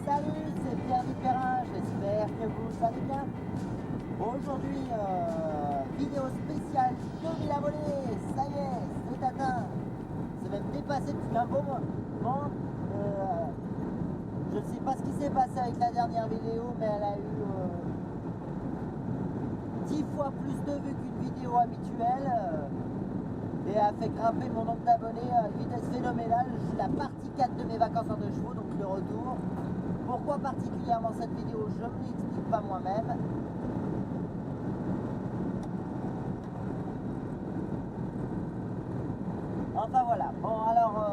Salut, c'est Pierre Perrin, j'espère que vous allez bien. Aujourd'hui, vidéo spéciale 2000 abonnés, ça y est, c'est atteint. C'est même dépassé depuis un bon moment. Je ne sais pas ce qui s'est passé avec la dernière vidéo, mais elle a eu 10 fois plus de vues qu'une vidéo habituelle. Et a fait grimper mon nombre d'abonnés à une vitesse phénoménale. La partie 4 de mes vacances en 2 chevaux, donc le retour. Pourquoi particulièrement cette vidéo, je ne l'explique pas moi-même. Enfin voilà. Bon alors,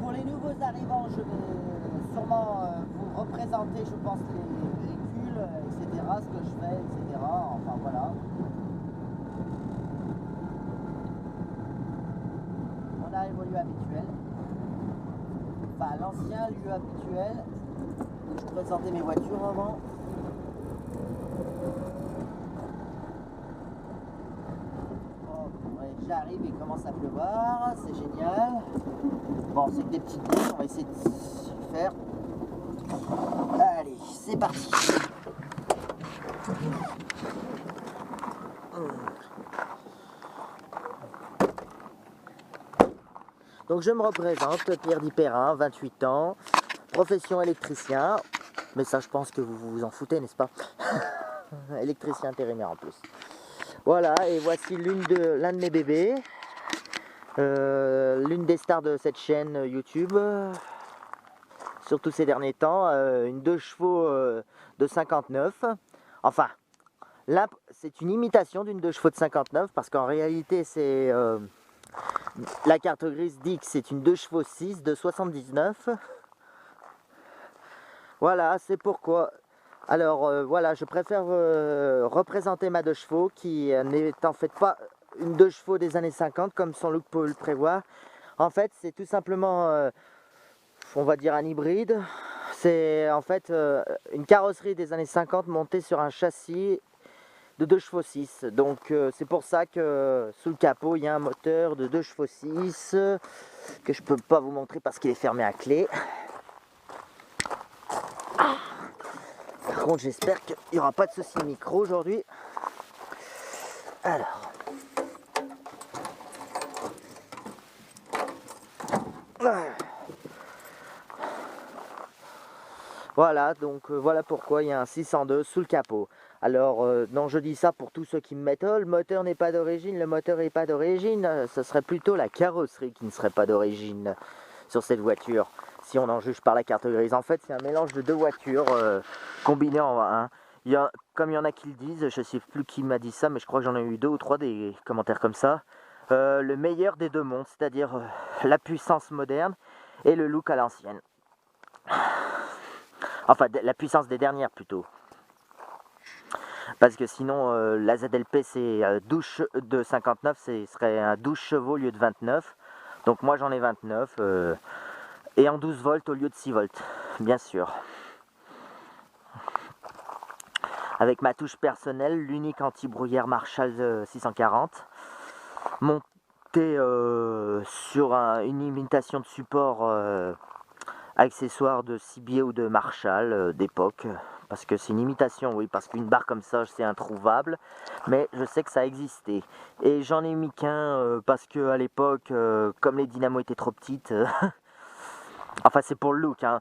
pour les nouveaux arrivants, je vais sûrement vous représenter, je pense, les véhicules, etc., ce que je fais, etc. Enfin voilà. On arrive au lieu habituel. Enfin, l'ancien lieu habituel. Je vais présenter mes voitures avant. J'arrive, il commence à pleuvoir, c'est génial. Bon, c'est que des petites boules, on va essayer de faire. Allez, c'est parti. Donc je me représente, Pierre Perrin, 28 ans, profession électricien. Mais ça, je pense que vous vous en foutez, n'est-ce pas? Électricien intérimaire en plus. Voilà, et voici l'un de mes bébés. L'une des stars de cette chaîne YouTube, surtout ces derniers temps, une 2 chevaux de 59. Enfin, là, c'est une imitation d'une 2 chevaux de 59 parce qu'en réalité, c'est la carte grise dit que c'est une 2 chevaux 6 de 79. Voilà, c'est pourquoi. Alors voilà, je préfère représenter ma 2 chevaux qui n'est en fait pas une 2 chevaux des années 50 comme son look peut le prévoir. En fait, c'est tout simplement, on va dire, un hybride. C'est en fait une carrosserie des années 50 montée sur un châssis de 2 chevaux 6. Donc c'est pour ça que sous le capot, il y a un moteur de 2 chevaux 6 que je peux pas vous montrer parce qu'il est fermé à clé. Par contre, j'espère qu'il n'y aura pas de souci de micro aujourd'hui. Alors. Voilà, donc voilà pourquoi il y a un 602 sous le capot. Alors, non, je dis ça pour tous ceux qui me mettent « Oh, le moteur n'est pas d'origine, le moteur n'est pas d'origine ». Ce serait plutôt la carrosserie qui ne serait pas d'origine sur cette voiture, si on en juge par la carte grise. En fait, c'est un mélange de 2 voitures combinées en un. Comme il y en a qui le disent, je ne sais plus qui m'a dit ça, mais je crois que j'en ai eu 2 ou 3 des commentaires comme ça. Le meilleur des 2 mondes, c'est-à-dire la puissance moderne et le look à l'ancienne. Enfin, la puissance des dernières plutôt. Parce que sinon, la ZLP c'est de 59, ce serait un 12 chevaux au lieu de 29. Donc moi j'en ai 29. Et en 12 volts au lieu de 6 volts, bien sûr. Avec ma touche personnelle, l'unique anti-brouillard Marshall 640. Monté sur une imitation de support accessoire de Cibier ou de Marshall d'époque. Parce que c'est une imitation, oui, parce qu'une barre comme ça, c'est introuvable. Mais je sais que ça existait. Et j'en ai mis qu'un parce que à l'époque, comme les dynamos étaient trop petites, enfin c'est pour le look, hein,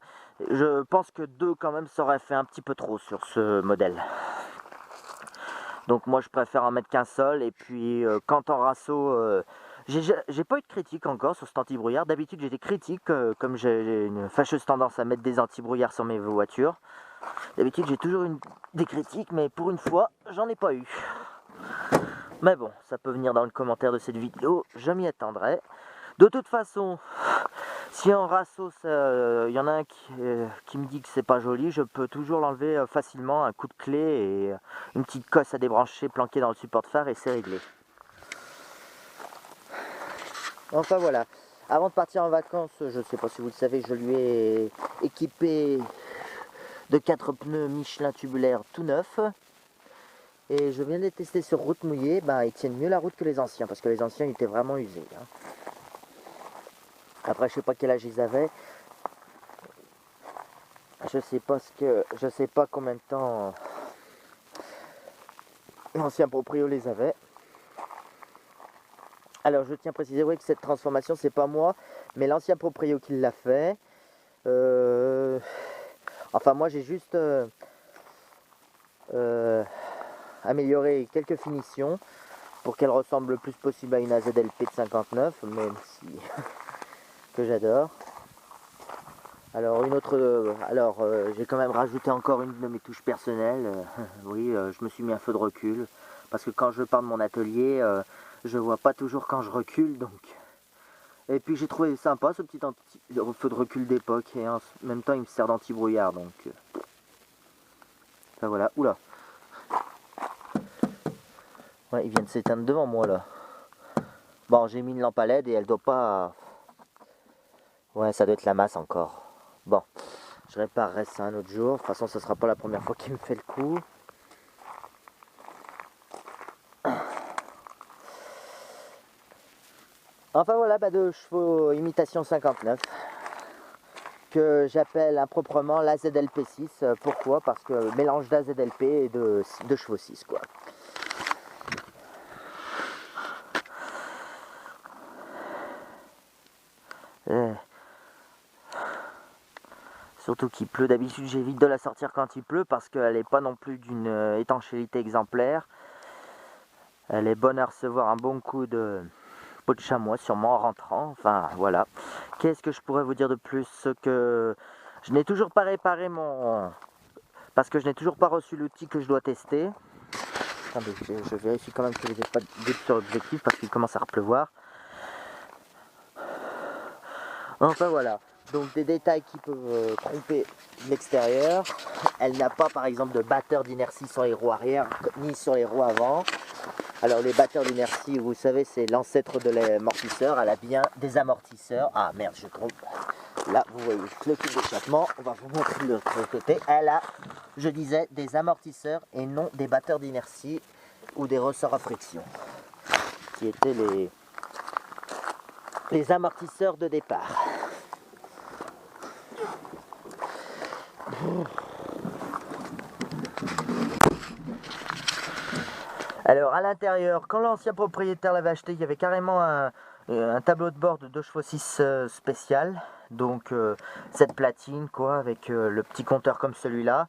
je pense que 2 quand même, ça aurait fait un petit peu trop sur ce modèle. Donc moi je préfère en mettre qu'un seul. Et puis quand en rasso, j'ai pas eu de critique encore sur cet anti-brouillard. D'habitude j'ai des critiques, comme j'ai une fâcheuse tendance à mettre des anti-brouillards sur mes voitures. D'habitude j'ai toujours des critiques, mais pour une fois j'en ai pas eu. Mais bon, ça peut venir dans le commentaire de cette vidéo, je m'y attendrai. De toute façon, si en rasso, il y en a un qui me dit que c'est pas joli, je peux toujours l'enlever facilement, un coup de clé et une petite cosse à débrancher planquée dans le support de phare et c'est réglé. Enfin voilà, avant de partir en vacances, je ne sais pas si vous le savez, je lui ai équipé de 4 pneus Michelin tubulaires tout neufs. Et je viens de les tester sur route mouillée, ils tiennent mieux la route que les anciens, parce que les anciens ils étaient vraiment usés. Après je sais pas quel âge ils avaient. Je sais pas combien de temps l'ancien proprio les avait. Alors je tiens à préciser que cette transformation c'est pas moi, mais l'ancien proprio qui l'a fait. Enfin moi j'ai juste amélioré quelques finitions pour qu'elle ressemble le plus possible à une AZLP de 59, même si que j'adore. Alors j'ai quand même rajouté encore une de mes touches personnelles. Oui, je me suis mis un feu de recul parce que quand je pars de mon atelier, je vois pas toujours quand je recule, donc. Et puis j'ai trouvé sympa ce petit feu de recul d'époque et en même temps il me sert d'anti-brouillard, donc. Enfin voilà, oula. Ouais, il vient de s'éteindre devant moi là. Bon, j'ai mis une lampe à LED et elle doit pas. Ouais, ça doit être la masse encore. Bon, je réparerai ça un autre jour. De toute façon, ce sera pas la première fois qu'il me fait le coup. Enfin voilà, de chevaux imitation 59 que j'appelle improprement la ZLP6. Pourquoi? Parce que mélange d'AZLP et de chevaux 6 quoi. Surtout qu'il pleut, d'habitude j'évite de la sortir quand il pleut parce qu'elle n'est pas non plus d'une étanchéité exemplaire. Elle est bonne à recevoir un bon coup de peau de chamois sûrement en rentrant, enfin voilà. Qu'est-ce que je pourrais vous dire de plus? Que je n'ai toujours pas réparé parce que je n'ai toujours pas reçu l'outil que je dois tester. Attendez, je vérifie quand même que je n'ai pas de sur l'objectif parce qu'il commence à repleuvoir. Enfin voilà, donc des détails qui peuvent tromper l'extérieur. Elle n'a pas par exemple de batteur d'inertie sur les roues arrière ni sur les roues avant. Alors les batteurs d'inertie, vous savez, c'est l'ancêtre de l'amortisseur. Elle a bien des amortisseurs. Ah merde, je trompe. Là, vous voyez le tube d'échappement. On va vous montrer de l'autre côté. Elle a, je disais, des amortisseurs et non des batteurs d'inertie ou des ressorts à friction, qui étaient les amortisseurs de départ. Alors à l'intérieur, quand l'ancien propriétaire l'avait acheté, il y avait carrément un tableau de bord de 2 chevaux 6 spécial. Donc cette platine quoi, avec le petit compteur comme celui-là,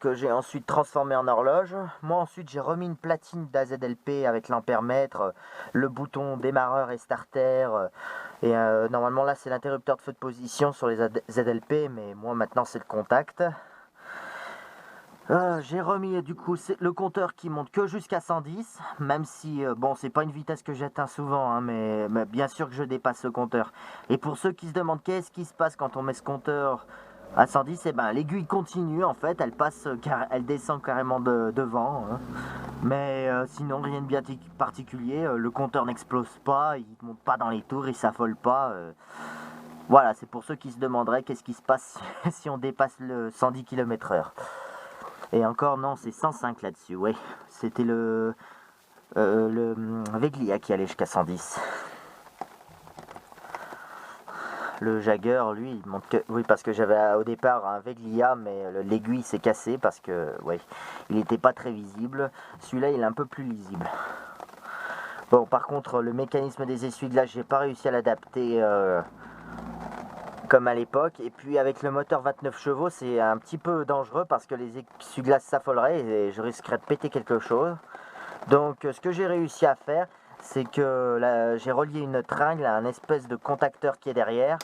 que j'ai ensuite transformé en horloge. Moi ensuite j'ai remis une platine d'AZLP avec l'ampèremètre, le bouton démarreur et starter. Et normalement là c'est l'interrupteur de feu de position sur les ZLP, mais moi maintenant c'est le contact. J'ai remis du coup le compteur qui monte que jusqu'à 110, même si bon c'est pas une vitesse que j'atteins souvent, hein, mais bien sûr que je dépasse ce compteur. Et pour ceux qui se demandent qu'est-ce qui se passe quand on met ce compteur à 110, et ben l'aiguille continue en fait, elle descend carrément devant, hein. Mais sinon rien de bien particulier, le compteur n'explose pas, il monte pas dans les tours, il s'affole pas. Voilà, c'est pour ceux qui se demanderaient qu'est-ce qui se passe si on dépasse le 110 km/h. Et encore, non, c'est 105 là-dessus, ouais. C'était le Veglia qui allait jusqu'à 110. Le Jagger, lui, il monte que... Oui, parce que j'avais au départ un Veglia, mais l'aiguille s'est cassée parce que, ouais, il n'était pas très visible. Celui-là, il est un peu plus lisible. Bon, par contre, le mécanisme des essuie-glaces, j'ai pas réussi à l'adapter comme à l'époque. Et puis avec le moteur 29 chevaux, c'est un petit peu dangereux parce que les essuie-glaces s'affoleraient et je risquerais de péter quelque chose. Donc ce que j'ai réussi à faire, c'est que j'ai relié une tringle à un espèce de contacteur qui est derrière,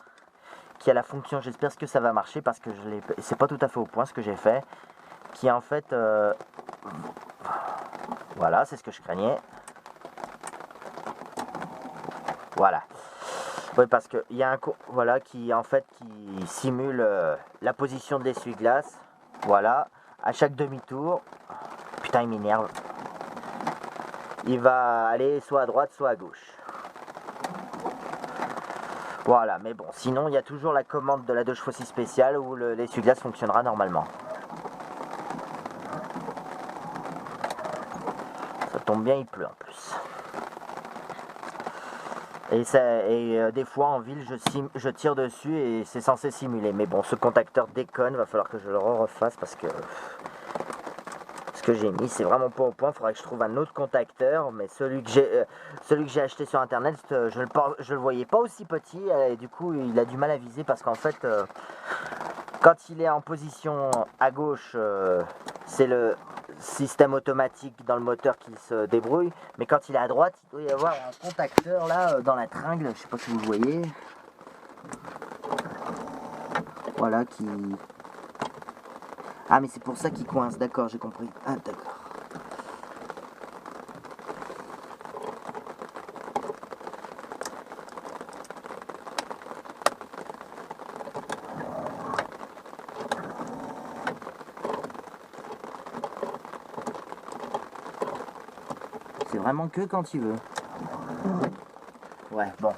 qui a la fonction, j'espère que ça va marcher parce que c'est pas tout à fait au point ce que j'ai fait, qui est en fait, voilà, c'est ce que je craignais. Voilà. Oui, parce qu'il y a un voilà, qui simule la position de l'essuie-glace. Voilà, à chaque demi-tour. Putain, il m'énerve. Il va aller soit à droite, soit à gauche. Voilà, mais bon, sinon il y a toujours la commande de la 2 chevaux 6 spéciale où l'essuie-glace fonctionnera normalement. Ça tombe bien, il pleut en plus. Des fois en ville je tire dessus et c'est censé simuler. Mais bon, ce contacteur déconne, va falloir que je le refasse parce que ce que j'ai mis c'est vraiment pas au point. Il faudrait que je trouve un autre contacteur, mais celui que j'ai acheté sur internet, je le voyais pas aussi petit et du coup il a du mal à viser parce qu'en fait quand il est en position à gauche, c'est le système automatique dans le moteur qui se débrouille, mais quand il est à droite, il doit y avoir un contacteur là dans la tringle, je sais pas si vous voyez. Voilà qui... Ah mais c'est pour ça qu'il coince, d'accord, j'ai compris. Ah d'accord. C'est vraiment que quand il veut. Ouais, bon.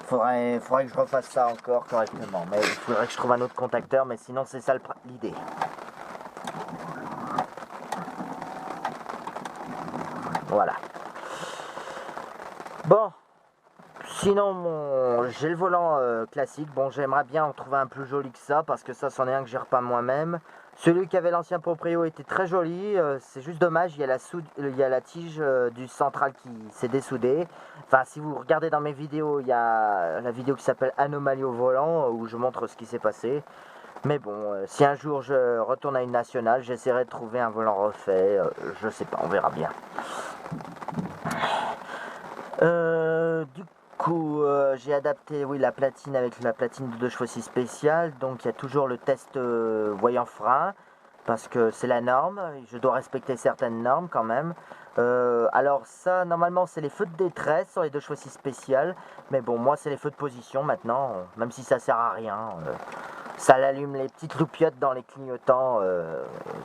Faudrait que je refasse ça encore correctement. Mais il faudrait que je trouve un autre contacteur, mais sinon c'est ça l'idée. Voilà. Bon. Sinon, j'ai le volant classique. Bon, j'aimerais bien en trouver un plus joli que ça, parce que ça, c'en est un que je gère pas moi-même. Celui qu'avait l'ancien proprio était très joli. C'est juste dommage, il y a la tige du central qui s'est dessoudée. Enfin, si vous regardez dans mes vidéos, il y a la vidéo qui s'appelle Anomalie au volant, où je montre ce qui s'est passé. Mais bon, si un jour je retourne à une nationale, j'essaierai de trouver un volant refait. Je sais pas, on verra bien. Du coup, j'ai adapté la platine avec la platine de 2 chevaux 6 spéciale. Donc il y a toujours le test voyant frein, parce que c'est la norme. Je dois respecter certaines normes quand même. Alors ça, normalement, c'est les feux de détresse sur les 2 chevaux 6 spéciales. Mais bon, moi, c'est les feux de position maintenant, même si ça sert à rien. Ça allume les petites loupiottes dans les clignotants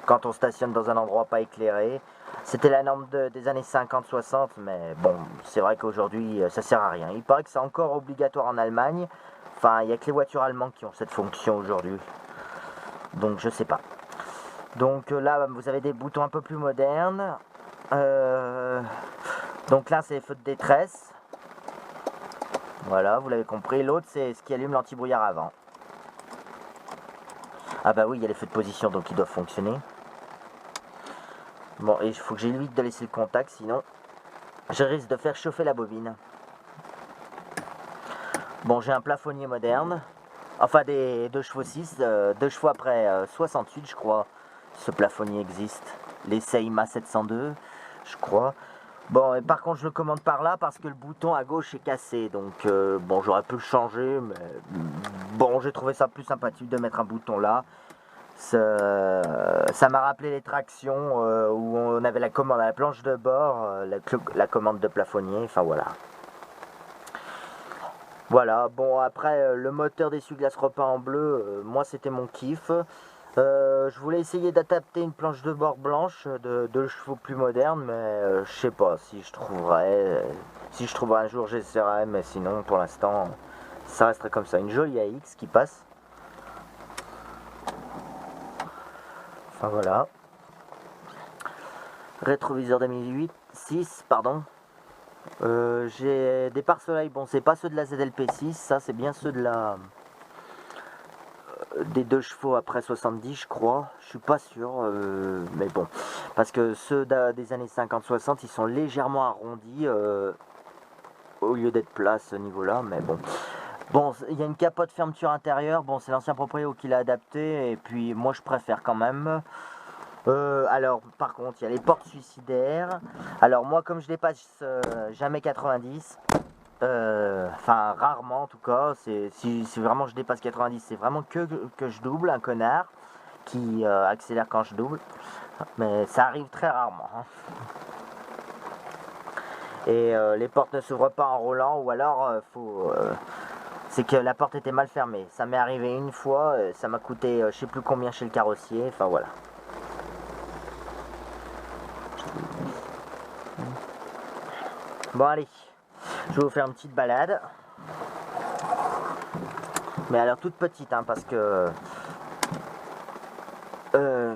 quand on stationne dans un endroit pas éclairé. C'était la norme des années 50-60, mais bon, c'est vrai qu'aujourd'hui, ça sert à rien. Il paraît que c'est encore obligatoire en Allemagne. Enfin, il n'y a que les voitures allemandes qui ont cette fonction aujourd'hui. Donc, je sais pas. Donc là, vous avez des boutons un peu plus modernes. Donc là, c'est les feux de détresse. Voilà, vous l'avez compris. L'autre, c'est ce qui allume l'antibrouillard avant. Ah bah oui, il y a les feux de position, donc ils doivent fonctionner. Bon, et il faut que j'évite de laisser le contact, sinon je risque de faire chauffer la bobine. Bon, j'ai un plafonnier moderne. Enfin, des 2 chevaux 6, 2 chevaux après 68, je crois. Ce plafonnier existe. Les Seima 702, je crois. Bon, et par contre, je le commande par là parce que le bouton à gauche est cassé. Donc, bon, j'aurais pu le changer, mais bon, j'ai trouvé ça plus sympathique de mettre un bouton là. Ça m'a rappelé les tractions où on avait la commande à la planche de bord, la commande de plafonnier, enfin voilà. Voilà, bon après le moteur d'essuie-glace repeint en bleu, moi c'était mon kiff. Je voulais essayer d'adapter une planche de bord blanche de 2 chevaux plus moderne, mais je sais pas si je trouverai. Si je trouverai un jour j'essaierai, mais sinon pour l'instant ça resterait comme ça. Une jolie AX qui passe. Enfin voilà. Rétroviseur 2006, pardon. J'ai des pare-soleil, bon c'est pas ceux de la ZLP6, ça c'est bien ceux de la des 2 chevaux après 70 je crois, je suis pas sûr, mais bon, parce que ceux des années 50-60 ils sont légèrement arrondis au lieu d'être plats à ce niveau là, mais bon. Bon, il y a une capote fermeture intérieure, bon c'est l'ancien propriétaire qui l'a adapté, et puis moi je préfère quand même. Alors par contre il y a les portes suicidaires. Alors moi comme je dépasse jamais 90, enfin rarement en tout cas, si vraiment je dépasse 90 c'est vraiment que je double, un connard qui accélère quand je double, mais ça arrive très rarement hein. Et les portes ne s'ouvrent pas en roulant, ou alors c'est que la porte était mal fermée. Ça m'est arrivé une fois, ça m'a coûté je sais plus combien chez le carrossier, enfin voilà. Bon allez, je vais vous faire une petite balade. Mais alors toute petite hein, parce que...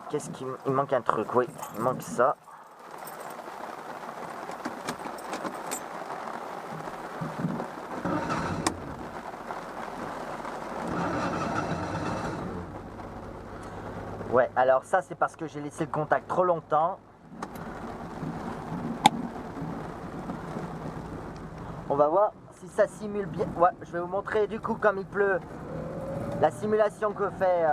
qu'est-ce qu'il manque un truc, oui, il manque ça. Alors ça c'est parce que j'ai laissé le contact trop longtemps. On va voir si ça simule bien. Ouais, je vais vous montrer du coup comme il pleut la simulation que fait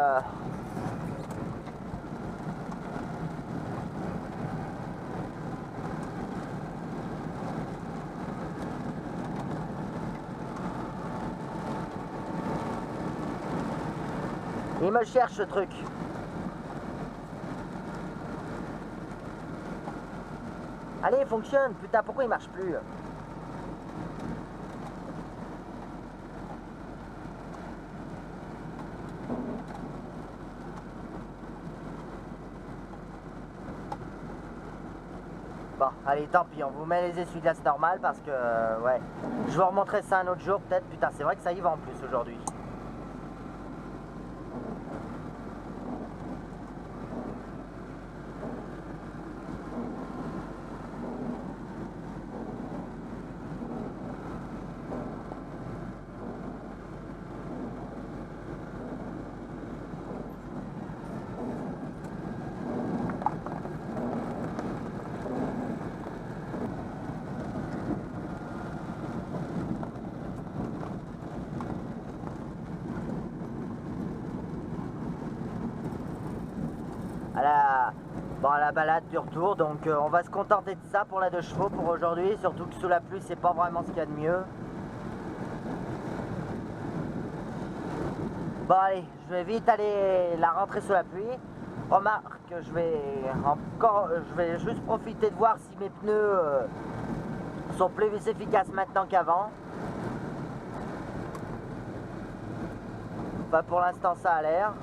il me cherche ce truc. Allez, il fonctionne. Putain, pourquoi il marche plus? Bon, allez, tant pis, on vous met les essuie-glaces normales parce que, ouais, je vous remontrer ça un autre jour peut-être. Putain, c'est vrai que ça y va en plus aujourd'hui. À la balade du retour, donc on va se contenter de ça pour la 2 chevaux pour aujourd'hui, surtout que sous la pluie c'est pas vraiment ce qu'il y a de mieux. Bon allez, je vais vite aller la rentrer sous la pluie. Remarque que je vais juste profiter de voir si mes pneus sont plus efficaces maintenant qu'avant. Enfin pour l'instant ça a l'air.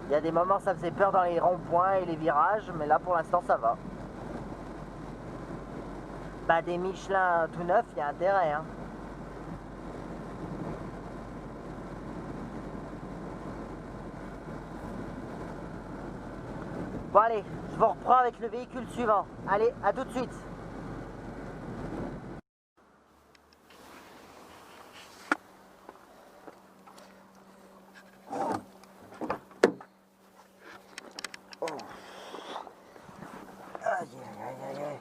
Il y a des moments ça faisait peur dans les ronds-points et les virages, mais là pour l'instant ça va. Bah des Michelin tout neufs, il y a intérêt hein. Bon allez, je vous reprends avec le véhicule suivant. Allez, à tout de suite. Oh. Aïe aïe aïe aïe.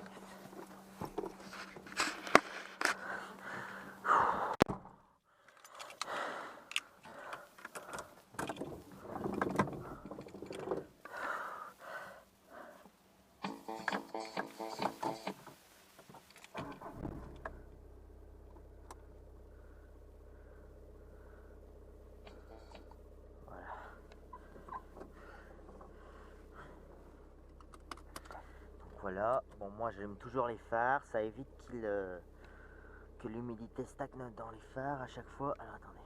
Voilà, bon moi j'aime toujours les phares, ça évite que l'humidité stagne dans les phares à chaque fois. Alors attendez.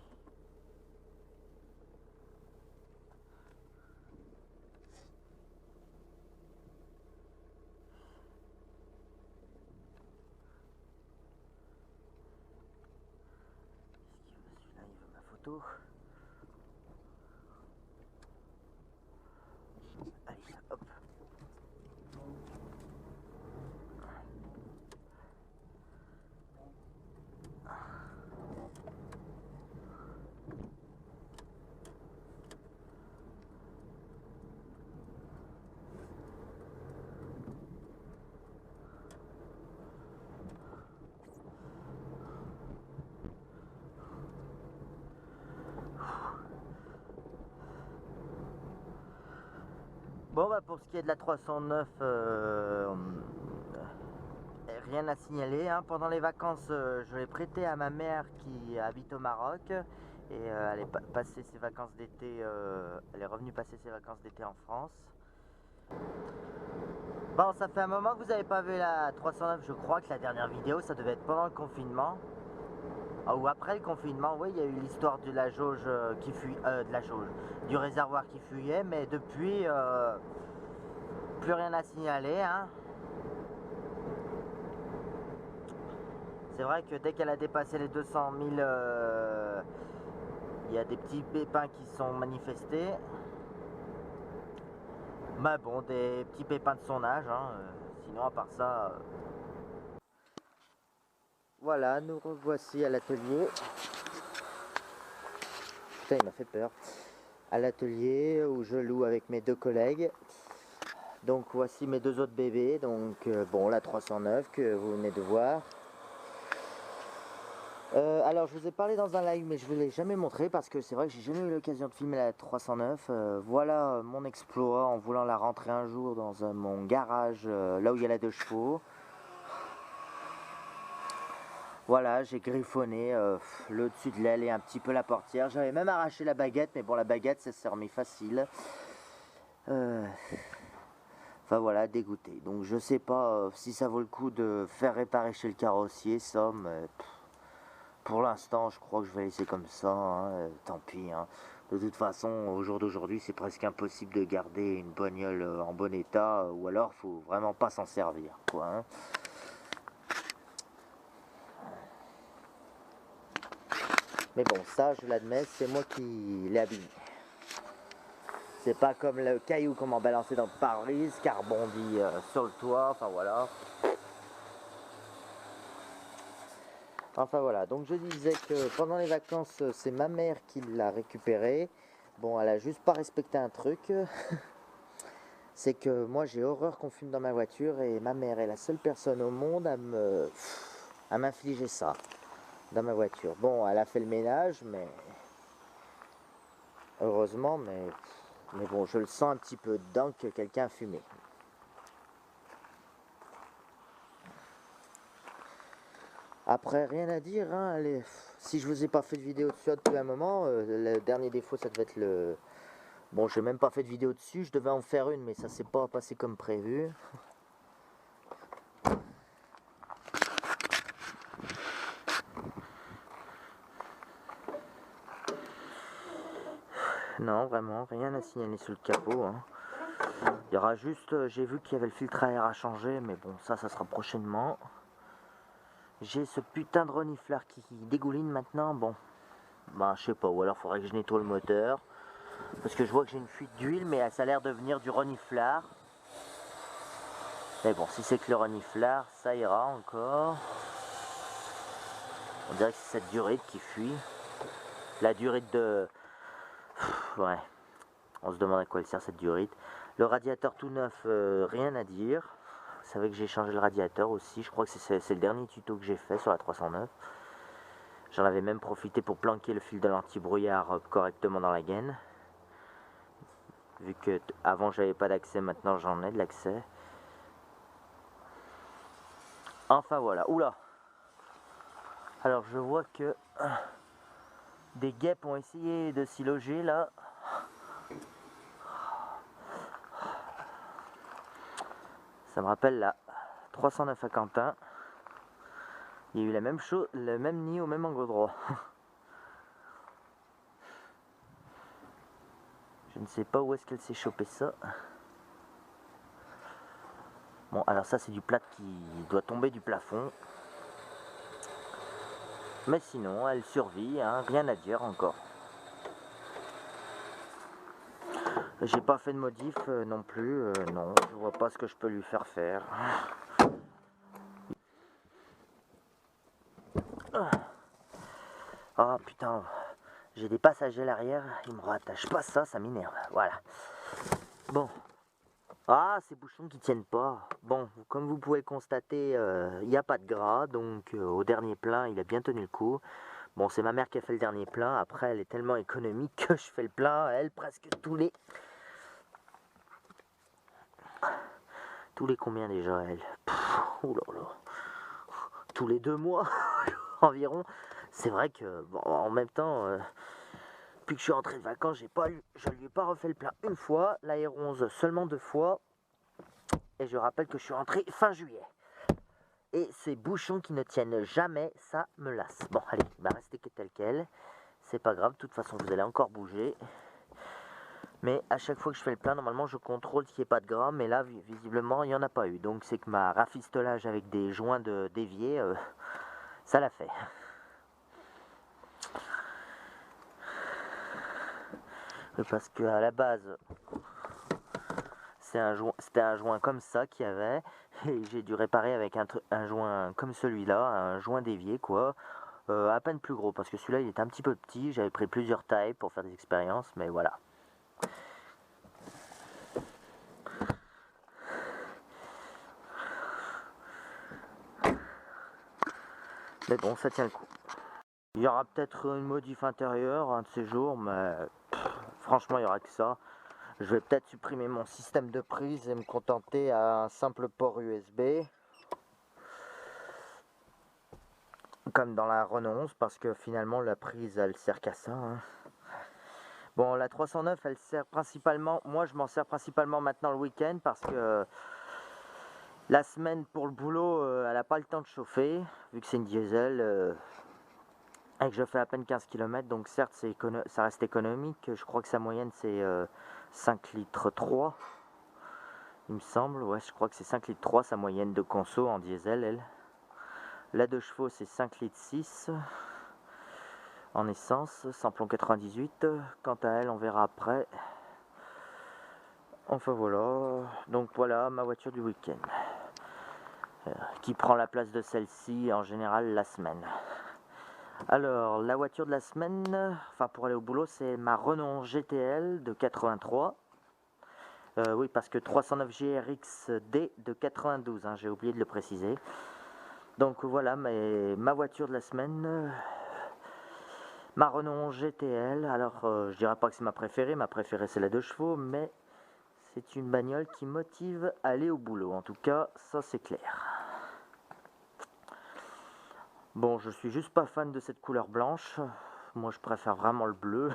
Celui-là il veut ma photo. Allez, hop. Bon bah pour ce qui est de la 309, rien à signaler. Hein. Pendant les vacances, je l'ai prêté à ma mère qui habite au Maroc. Et elle est passé ses vacances d'été, elle est revenue passer ses vacances d'été en France. Bon, ça fait un moment que vous n'avez pas vu la 309, je crois que la dernière vidéo, ça devait être pendant le confinement. Ou après le confinement, oui, il y a eu l'histoire de la jauge qui fuit, de la jauge, du réservoir qui fuyait, mais depuis, plus rien à signaler. Hein. C'est vrai que dès qu'elle a dépassé les 200 000, il y a des petits pépins qui sont manifestés. Mais bon, des petits pépins de son âge, hein, sinon à part ça... Voilà, nous revoici à l'atelier. Putain, il m'a fait peur. À l'atelier où je loue avec mes 2 collègues. Donc voici mes deux autres bébés, donc bon, la 309 que vous venez de voir. Alors je vous ai parlé dans un live mais je ne vous l'ai jamais montré parce que c'est vrai que j'ai jamais eu l'occasion de filmer la 309. Voilà mon exploit en voulant la rentrer un jour dans mon garage là où il y a la 2 chevaux. Voilà, j'ai griffonné le dessus de l'aile et un petit peu la portière. J'avais même arraché la baguette mais bon, la baguette ça s'est remis facile. Enfin voilà, dégoûté. Donc je sais pas si ça vaut le coup de faire réparer chez le carrossier ça, mais pour l'instant je crois que je vais laisser comme ça, hein, tant pis. Hein. De toute façon, au jour d'aujourd'hui, c'est presque impossible de garder une bagnole en bon état, ou alors faut vraiment pas s'en servir, quoi. Hein. Mais bon, ça je l'admets, c'est moi qui l'ai abîmé. C'est pas comme le caillou qu'on m'a balancé dans le pare-brise, qui a rebondi sur le toit, enfin voilà. Enfin voilà, donc je disais que pendant les vacances, c'est ma mère qui l'a récupéré. Bon, elle a juste pas respecté un truc. C'est que moi j'ai horreur qu'on fume dans ma voiture et ma mère est la seule personne au monde à m'infliger ça dans ma voiture. Bon, elle a fait le ménage, mais heureusement, mais bon, je le sens un petit peu dedans que quelqu'un a fumé. Après, rien à dire, hein, si je vous ai pas fait de vidéo dessus depuis un moment, le dernier défaut ça devait être le... Bon, j'ai même pas fait de vidéo dessus, je devais en faire une, mais ça s'est pas passé comme prévu. Non, vraiment, rien à signaler sur le capot. Hein. Il y aura juste, j'ai vu qu'il y avait le filtre à air à changer, mais bon, ça sera prochainement. J'ai ce putain de renifleur qui dégouline maintenant, bon, ben je sais pas, ou alors faudrait que je nettoie le moteur. Parce que je vois que j'ai une fuite d'huile, mais ça a l'air de venir du reniflard. Mais bon, si c'est que le reniflard, ça ira encore. On dirait que c'est cette durite qui fuit. La durite de... Ouais, on se demande à quoi elle sert cette durite. Le radiateur tout neuf, rien à dire. Vous savez que j'ai changé le radiateur aussi. Je crois que c'est le dernier tuto que j'ai fait sur la 309. J'en avais même profité pour planquer le fil de l'anti-brouillard correctement dans la gaine. Vu que avant j'avais pas d'accès, maintenant j'en ai de l'accès. Enfin voilà, oula. Alors je vois que des guêpes ont essayé de s'y loger là. Ça me rappelle la 309 à Quentin. Il y a eu la même chose, le même nid au même endroit. Je ne sais pas où est-ce qu'elle s'est chopé ça. Bon, alors ça c'est du plat qui doit tomber du plafond. Mais sinon, elle survit, hein, rien à dire encore. J'ai pas fait de modif non plus, non, je vois pas ce que je peux lui faire faire. Oh putain, j'ai des passagers à l'arrière, ils me rattachent pas ça, ça m'énerve, voilà. Bon. Ah, ces bouchons qui tiennent pas. Bon, comme vous pouvez le constater, il n'y a pas de gras, donc au dernier plein, il a bien tenu le coup. Bon, c'est ma mère qui a fait le dernier plein, après elle est tellement économique que je fais le plein, elle, presque tous les... Tous les combien déjà, elle? Ouh là là. Tous les 2 mois environ. C'est vrai que, bon, en même temps, depuis que je suis rentré de vacances, je lui ai pas refait le plein une fois, la R11 seulement 2 fois. Et je rappelle que je suis rentré fin juillet. Et ces bouchons qui ne tiennent jamais, ça me lasse. Bon, allez, bah restez tel quel. C'est pas grave, de toute façon, vous allez encore bouger. Mais à chaque fois que je fais le plein, normalement, je contrôle qu'il n'y ait pas de gras. Mais là, visiblement, il n'y en a pas eu. Donc, c'est que ma rafistolage avec des joints de d'évier, ça l'a fait. Parce qu'à la base, c'était un joint comme ça qu'il y avait. Et j'ai dû réparer avec un joint comme celui-là, un joint d'évier, quoi. À peine plus gros, parce que celui-là, il était un petit peu petit. J'avais pris plusieurs tailles pour faire des expériences, mais voilà. Mais bon, ça tient le coup. Il y aura peut-être une modif intérieure un de ces jours, mais franchement, il y aura que ça. Je vais peut-être supprimer mon système de prise et me contenter à un simple port USB. Comme dans la Renault 11, parce que finalement, la prise, elle sert qu'à ça. Hein. Bon, la 309, elle sert principalement... Moi, je m'en sers principalement maintenant le week-end, parce que la semaine, pour le boulot, elle n'a pas le temps de chauffer, vu que c'est une diesel. Et que je fais à peine 15 km, donc certes ça reste économique, je crois que sa moyenne c'est 5 litres 3, il me semble, ouais je crois que c'est 5 litres 3 sa moyenne de conso en diesel elle. La 2 chevaux c'est 5 litres 6 en essence, samplon 98, quant à elle on verra après. Enfin voilà, donc voilà ma voiture du week-end, qui prend la place de celle-ci en général la semaine. Alors, la voiture de la semaine, enfin pour aller au boulot, c'est ma Renault GTL de 83. Oui, parce que 309 GRX-D de 92, hein, j'ai oublié de le préciser. Donc voilà, ma voiture de la semaine, ma Renault GTL. Alors, je dirais pas que c'est ma préférée c'est la 2 chevaux, mais c'est une bagnole qui motive à aller au boulot. En tout cas, ça c'est clair. Bon, je suis juste pas fan de cette couleur blanche. Moi, je préfère vraiment le bleu.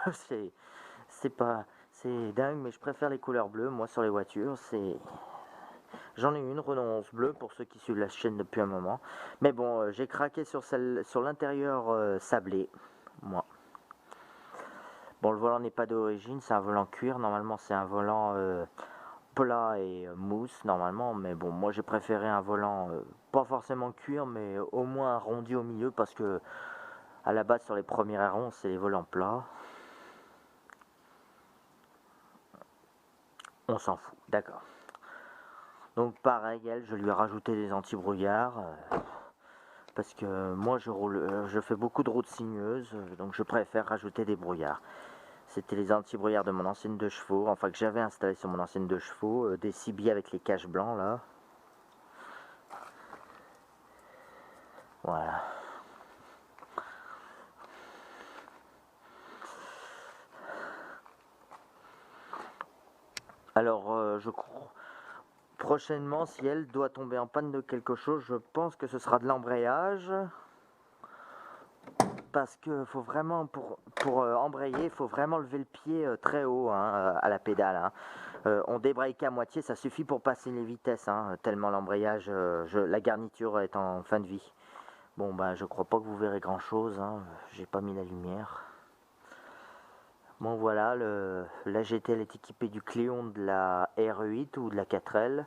C'est dingue, mais je préfère les couleurs bleues. Moi, sur les voitures, j'en ai une Renault 11 bleue pour ceux qui suivent la chaîne depuis un moment. Mais bon, j'ai craqué sur l'intérieur sablé. Moi. Bon, le volant n'est pas d'origine, c'est un volant cuir. Normalement, c'est un volant plat et mousse normalement, mais bon, moi j'ai préféré un volant pas forcément cuir, mais au moins arrondi au milieu, parce que à la base sur les premiers airons c'est les volants plats. On s'en fout, d'accord. Donc pareil, je lui ai rajouté des anti-brouillards, parce que moi je fais beaucoup de routes sinueuses, donc je préfère rajouter des brouillards. C'était les anti-brouillards de mon ancienne 2 chevaux, enfin que j'avais installé sur mon ancienne 2 chevaux, des CB avec les caches blancs là. Voilà. Alors, je crois prochainement, si elle doit tomber en panne de quelque chose, je pense que ce sera de l'embrayage. Parce que faut vraiment, pour embrayer, il faut vraiment lever le pied très haut, hein, à la pédale. Hein. On débraye qu'à moitié, ça suffit pour passer les vitesses, hein, tellement l'embrayage, la garniture est en fin de vie. Bon, ben, je crois pas que vous verrez grand chose, hein, j'ai pas mis la lumière. Bon, voilà, la GTL est équipée du Cléon de la R8 ou de la 4L,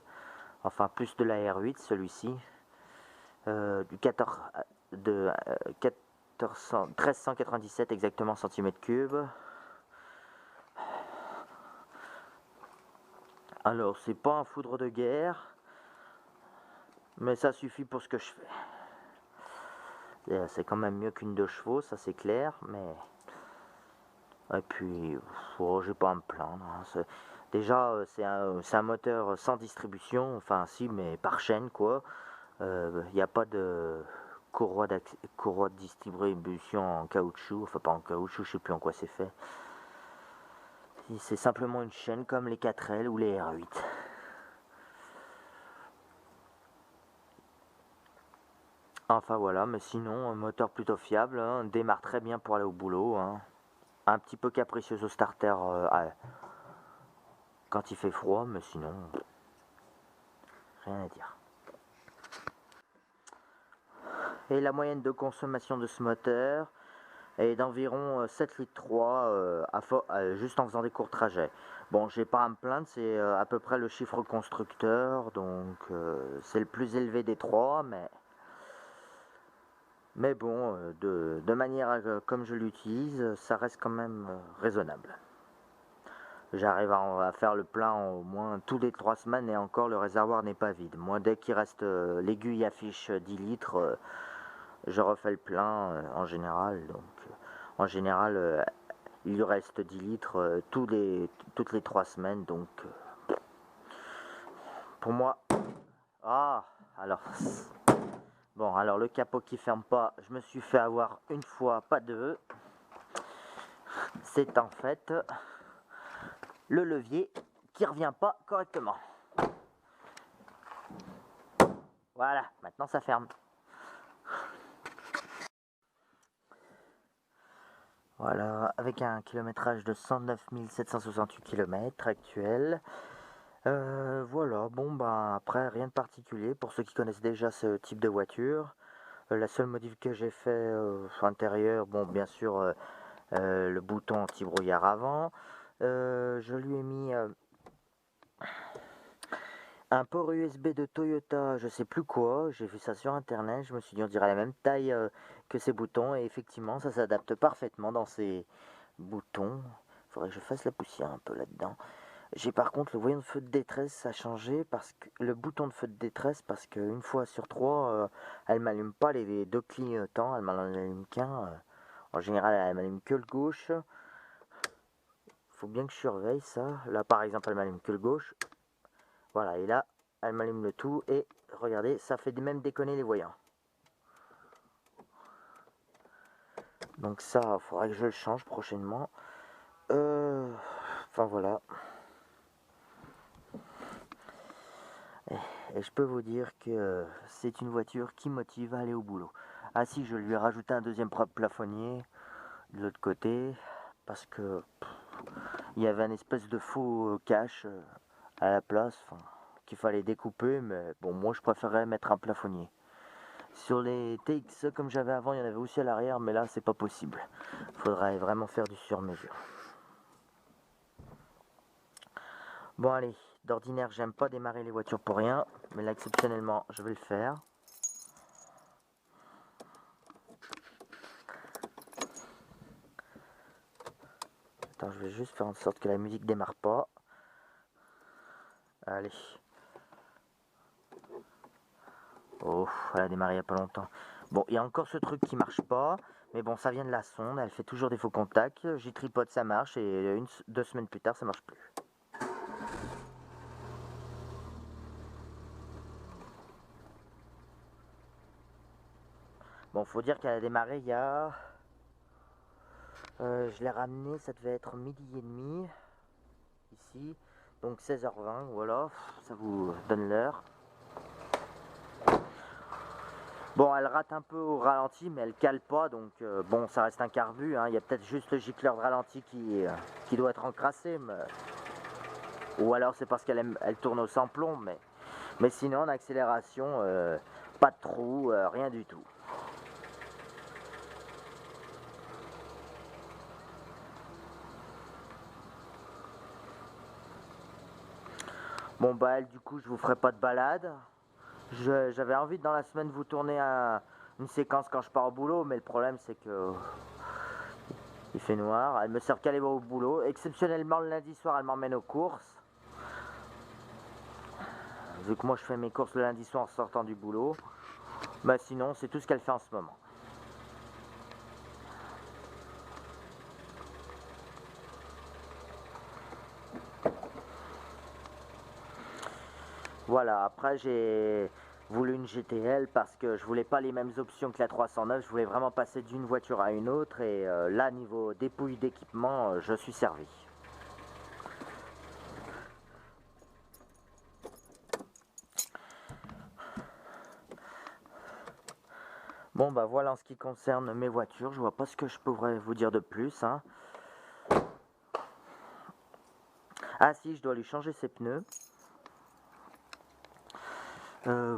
enfin plus de la R8, celui-ci, du 14, de 1397 exactement centimètres cubes. Alors, c'est pas un foudre de guerre, mais ça suffit pour ce que je fais. C'est quand même mieux qu'une 2 chevaux, ça c'est clair, mais... Et puis, j'ai pas à me plaindre. Hein. Déjà, c'est un moteur sans distribution, enfin si, mais par chaîne, quoi. Il n'y a pas de courroie de distribution en caoutchouc, enfin pas en caoutchouc, je sais plus en quoi c'est fait. C'est simplement une chaîne comme les 4L ou les R8. Enfin voilà, mais sinon, un moteur plutôt fiable, hein, démarre très bien pour aller au boulot. Hein. Un petit peu capricieux au starter quand il fait froid, mais sinon, rien à dire. Et la moyenne de consommation de ce moteur est d'environ 7 litres 3 juste en faisant des courts trajets. Bon, j'ai pas à me plaindre, c'est à peu près le chiffre constructeur, donc c'est le plus élevé des trois, mais bon, de manière comme je l'utilise, ça reste quand même raisonnable. J'arrive à faire le plein au moins tous les 3 semaines et encore le réservoir n'est pas vide. Moi, dès qu'il reste, l'aiguille affiche 10 litres, je refais le plein en général. Donc, en général, il reste 10 litres toutes les 3 semaines. Donc, pour moi, alors, Bon, alors le capot qui ferme pas, je me suis fait avoir une fois, pas deux. C'est en fait le levier qui revient pas correctement. Voilà, maintenant ça ferme. Voilà, avec un kilométrage de 109 768 km actuel. Voilà, bon ben après rien de particulier pour ceux qui connaissent déjà ce type de voiture. La seule modif que j'ai fait intérieur, bon bien sûr le bouton anti-brouillard avant. Je lui ai mis un port USB de Toyota, je sais plus quoi, j'ai vu ça sur internet, je me suis dit on dirait la même taille que ces boutons et effectivement ça s'adapte parfaitement dans ces boutons. Faudrait que je fasse la poussière un peu là-dedans. J'ai par contre le voyant de feu de détresse a changé parce que le bouton de feu de détresse parce qu'une fois sur trois elle m'allume pas les deux clignotants, elle m'en allume qu'un. En général elle m'allume que le gauche. Faut bien que je surveille ça. Là par exemple elle m'allume que le gauche. Voilà, et là, elle m'allume le tout et regardez, ça fait même déconner les voyants. Donc ça, il faudra que je le change prochainement. Enfin voilà. Et je peux vous dire que c'est une voiture qui motive à aller au boulot. Ah si, je lui ai rajouté un deuxième plafonnier de l'autre côté parce que il y avait un espèce de faux cache à la place qu'il fallait découper, mais bon, moi je préférais mettre un plafonnier. Sur les TX comme j'avais avant, il y en avait aussi à l'arrière, mais là c'est pas possible. Faudrait vraiment faire du sur-mesure. Bon allez, d'ordinaire j'aime pas démarrer les voitures pour rien, mais là exceptionnellement je vais le faire. Attends, je vais juste faire en sorte que la musique démarre pas. Allez. Oh, elle a démarré il y a pas longtemps. Bon, il y a encore ce truc qui marche pas, mais bon, ça vient de la sonde, elle fait toujours des faux contacts. J'y tripote, ça marche, et 2 semaines plus tard, ça marche plus. Bon, faut dire qu'elle a démarré il y a... je l'ai ramené, ça devait être midi et demi, ici. Donc 16h20, voilà, ça vous donne l'heure. Bon, elle rate un peu au ralenti, mais elle cale pas, donc bon, ça reste un carbu. Hein. Il y a peut-être juste le gicleur de ralenti qui doit être encrassé, mais... ou alors c'est parce qu'elle tourne au sans-plomb, mais sinon en accélération, pas de trou, rien du tout. Bon bah elle, du coup je vous ferai pas de balade. J'avais envie de dans la semaine vous tourner une séquence quand je pars au boulot, mais le problème c'est que il fait noir. Elle me sert qu'à aller au boulot. Exceptionnellement le lundi soir elle m'emmène aux courses. Vu que moi je fais mes courses le lundi soir en sortant du boulot. Bah sinon c'est tout ce qu'elle fait en ce moment. Voilà, après j'ai voulu une GTL parce que je voulais pas les mêmes options que la 309, je voulais vraiment passer d'une voiture à une autre et là niveau dépouille d'équipement, je suis servi. Bon bah voilà en ce qui concerne mes voitures, je vois pas ce que je pourrais vous dire de plus. Hein. Ah si, je dois lui changer ses pneus.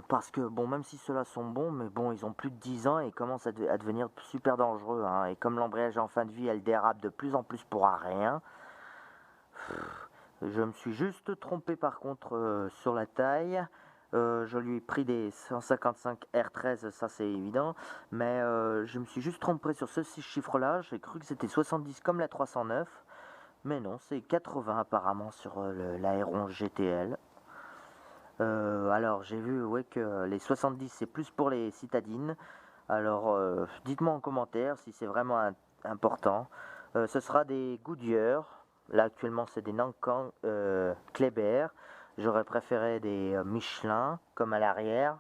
Parce que bon, même si ceux-là sont bons, mais bon, ils ont plus de 10 ans et commencent à devenir super dangereux. Hein. Et comme l'embrayage est en fin de vie, elle dérape de plus en plus pour rien. Je me suis juste trompé par contre sur la taille. Je lui ai pris des 155 R13, ça c'est évident. Mais je me suis juste trompé sur ce chiffre-là. J'ai cru que c'était 70 comme la 309. Mais non, c'est 80 apparemment sur l'Aéron GTL. Alors j'ai vu ouais, que les 70 c'est plus pour les citadines. Alors dites-moi en commentaire si c'est vraiment important. Ce sera des Goodyear. Là actuellement c'est des Nankang Kleber. J'aurais préféré des Michelin comme à l'arrière.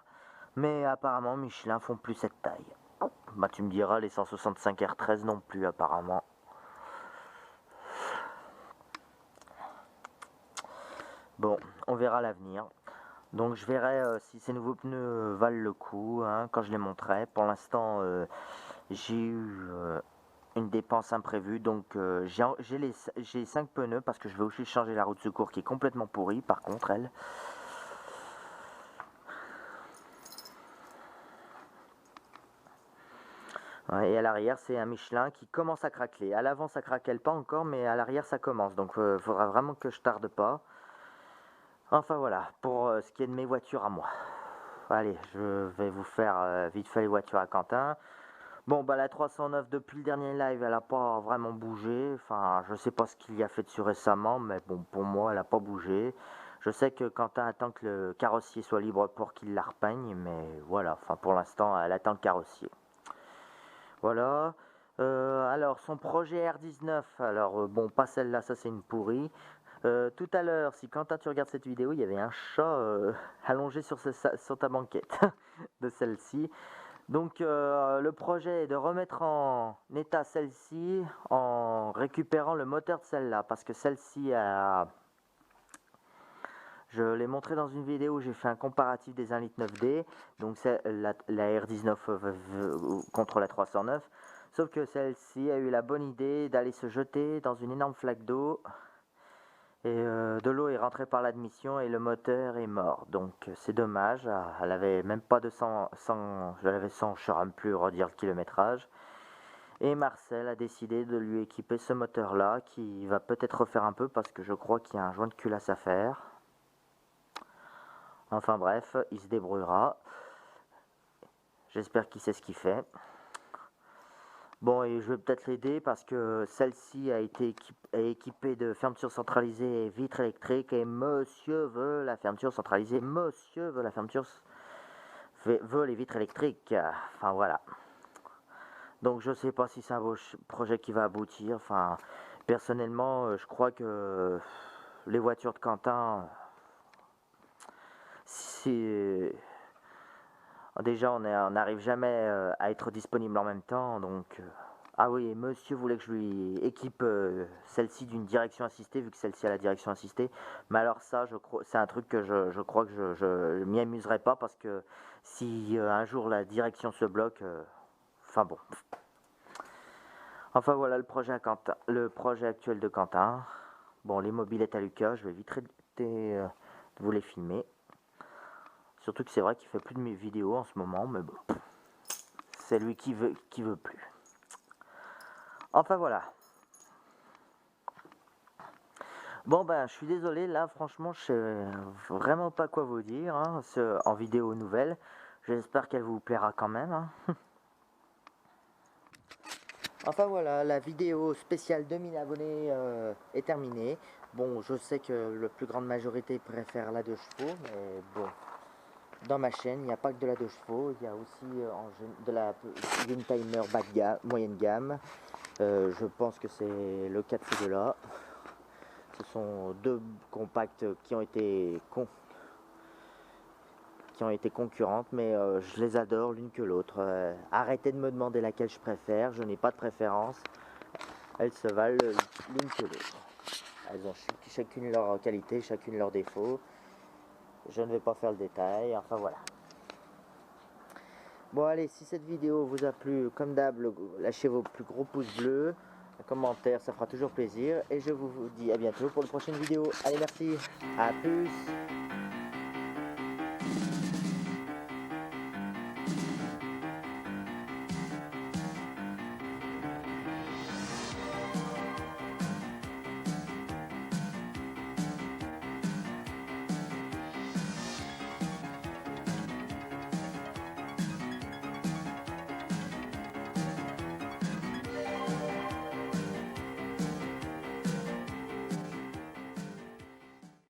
Mais apparemment Michelin font plus cette taille. Bah tu me diras, les 165 R13 non plus apparemment. Bon, on verra l'avenir. Donc je verrai si ces nouveaux pneus valent le coup hein, quand je les montrerai. Pour l'instant, j'ai eu une dépense imprévue. Donc j'ai 5 pneus parce que je vais aussi changer la roue de secours qui est complètement pourrie par contre elle. Ouais, et à l'arrière c'est un Michelin qui commence à craqueler. À l'avant ça craquelle pas encore mais à l'arrière ça commence. Donc il faudra vraiment que je tarde pas. Enfin voilà, pour ce qui est de mes voitures à moi. Allez, je vais vous faire vite fait les voitures à Quentin. Bon, bah la 309 depuis le dernier live, elle a pas vraiment bougé. Enfin, je sais pas ce qu'il y a fait dessus récemment, mais bon, pour moi, elle a pas bougé. Je sais que Quentin attend que le carrossier soit libre pour qu'il la repeigne, mais voilà. Enfin, pour l'instant, elle attend le carrossier. Voilà. Alors, son projet R19, alors bon, pas celle-là, ça c'est une pourrie. Tout à l'heure, si Quentin tu regardes cette vidéo, il y avait un chat allongé sur ta banquette de celle-ci. Donc le projet est de remettre en état celle-ci en récupérant le moteur de celle-là. Parce que celle-ci a... Je l'ai montré dans une vidéo où j'ai fait un comparatif des 1,9 litre 9D. Donc c'est la R19 contre la 309. Sauf que celle-ci a eu la bonne idée d'aller se jeter dans une énorme flaque d'eau. Et de l'eau est rentrée par l'admission et le moteur est mort. Donc c'est dommage. Elle avait même pas de 100, je l'avais 100, je ne saurais même plus redire le kilométrage. Et Marcel a décidé de lui équiper ce moteur-là qui va peut-être refaire un peu parce que je crois qu'il y a un joint de culasse à faire. Enfin bref, il se débrouillera. J'espère qu'il sait ce qu'il fait. Bon, et je vais peut-être l'aider parce que celle-ci a été équipée de fermeture centralisée et vitres électriques et monsieur veut la fermeture centralisée, monsieur veut la fermeture, veut les vitres électriques. Enfin voilà. Donc je sais pas si c'est un projet qui va aboutir. Enfin, personnellement, je crois que les voitures de Quentin, c'est déjà on n'arrive jamais à être disponible en même temps. Donc ah oui, monsieur voulait que je lui équipe celle-ci d'une direction assistée vu que celle-ci a la direction assistée. Mais alors ça, je crois, c'est un truc que je crois que je m'y amuserai pas parce que si un jour la direction se bloque, enfin bon. Enfin voilà le projet à Quentin, le projet actuel de Quentin. Bon, les mobilettes à Lucas, je vais vite de vous les filmer. Surtout que c'est vrai qu'il fait plus de mes vidéos en ce moment, mais bon, c'est lui qui veut plus. Enfin voilà. Bon ben, je suis désolé, là franchement, je sais vraiment pas quoi vous dire hein, en vidéo nouvelle. J'espère qu'elle vous plaira quand même. Hein. Enfin voilà, la vidéo spéciale 2000 abonnés est terminée. Bon, je sais que la plus grande majorité préfère la 2 chevaux, mais bon, dans ma chaîne, il n'y a pas que de la 2 chevaux, il y a aussi de la Youngtimer bas de gamme, moyenne gamme. Je pense que c'est le cas de ces deux-là. Ce sont deux compacts qui ont été concurrentes, mais je les adore l'une que l'autre. Arrêtez de me demander laquelle je préfère, je n'ai pas de préférence. Elles se valent l'une que l'autre. Elles ont chacune leur qualité, chacune leurs défauts. Je ne vais pas faire le détail, enfin voilà. Bon allez, si cette vidéo vous a plu, comme d'hab, lâchez vos plus gros pouces bleus, un commentaire, ça fera toujours plaisir. Et je vous dis à bientôt pour une prochaine vidéo. Allez, merci, à plus.